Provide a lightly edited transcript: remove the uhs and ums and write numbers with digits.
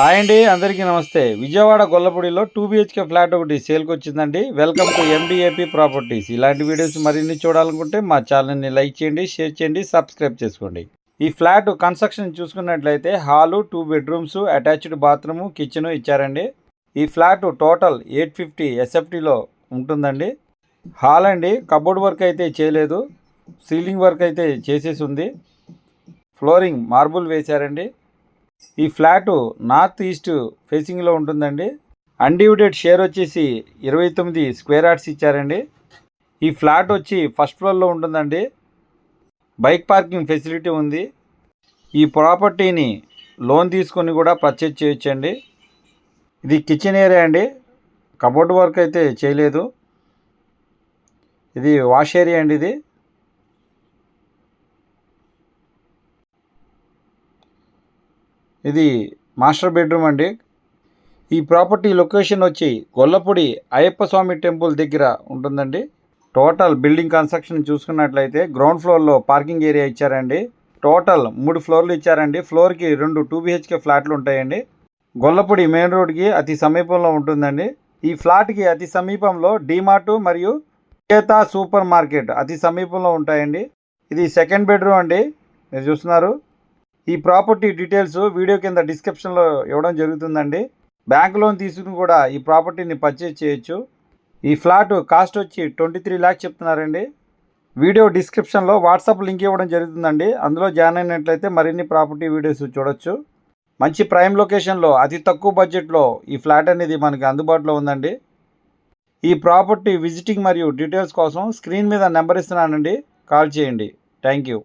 Hi అండి, అందరికీ నమస్తే. విజయవాడ గొల్లపూడిలో 2 BHK ఫ్లాట్ ఒకటి సేల్కి వచ్చిందండి. Welcome to MDAP properties. ఇలాంటి వీడియోస్ మరిన్ని చూడాలనుకుంటే మా ఛానల్ని లైక్ చేయండి, షేర్ చేయండి, సబ్స్క్రైబ్ చేసుకోండి. ఈ ఫ్లాట్ కన్స్ట్రక్షన్ చూసుకున్నట్లయితే hall, 2 bedrooms, attached bathroom, kitchen ఇచ్చారండి. ఈ ఫ్లాట్ టోటల్ 850 SFTలో ఉంటుందండి. హాల్ అండి, కబోర్డ్ వర్క్ అయితే చేయలేదు, సీలింగ్ వర్క్ అయితే చేసేసి ఉంది. ఫ్లోరింగ్ మార్బుల్ వేశారండి. ఈ ఫ్లాటు నార్త్ ఈస్ట్ ఫేసింగ్లో ఉంటుందండి. అన్డివిడెడ్ షేర్ వచ్చేసి 29 స్క్వేర్ యార్డ్స్ ఇచ్చారండి. ఈ ఫ్లాట్ వచ్చి ఫస్ట్ ఫ్లోర్లో ఉంటుందండి. బైక్ పార్కింగ్ ఫెసిలిటీ ఉంది. ఈ ప్రాపర్టీని లోన్ తీసుకొని కూడా పర్చేజ్ చేయొచ్చండి. ఇది కిచెన్ ఏరియా అండి, కబోర్డ్ వర్క్ అయితే చేయలేదు. ఇది వాష్ ఏరియా అండి. ఇది మాస్టర్ బెడ్రూమ్ అండి. ఈ ప్రాపర్టీ లొకేషన్ వచ్చి గొల్లపూడి అయ్యప్ప స్వామి టెంపుల్ దగ్గర ఉంటుందండి. టోటల్ బిల్డింగ్ కన్స్ట్రక్షన్ చూసుకున్నట్లయితే గ్రౌండ్ ఫ్లోర్లో పార్కింగ్ ఏరియా ఇచ్చారండి. టోటల్ 3 ఫ్లోర్లు ఇచ్చారండి. ఫ్లోర్కి 2 2 BHK ఫ్లాట్లు ఉంటాయండి. గొల్లపూడి మెయిన్ రోడ్కి అతి సమీపంలో ఉంటుందండి. ఈ ఫ్లాట్కి అతి సమీపంలో డీమార్ట్ మరియు చేత సూపర్ మార్కెట్ అతి సమీపంలో ఉంటాయండి. ఇది సెకండ్ బెడ్రూమ్ అండి, మీరు చూస్తున్నారు. ఈ ప్రాపర్టీ డీటెయిల్స్ వీడియో కింద డిస్క్రిప్షన్లో ఇవ్వడం జరుగుతుందండి. బ్యాంక్ లోన్ తీసుకుని కూడా ఈ ప్రాపర్టీని పర్చేజ్ చేయొచ్చు. ఈ ఫ్లాట్ కాస్ట్ వచ్చి 23 lakhs చెప్తున్నారండి. వీడియో డిస్క్రిప్షన్లో వాట్సాప్ లింక్ ఇవ్వడం జరుగుతుందండి. అందులో జాయిన్ అయినట్లయితే మరిన్ని ప్రాపర్టీ వీడియోస్ చూడొచ్చు. మంచి ప్రైమ్ లొకేషన్లో అతి తక్కువ బడ్జెట్లో ఈ ఫ్లాట్ అనేది మనకి అందుబాటులో ఉందండి. ఈ ప్రాపర్టీ విజిటింగ్ మరియు డీటెయిల్స్ కోసం స్క్రీన్ మీద నెంబర్ ఇస్తున్నానండి, కాల్ చేయండి. Thank you.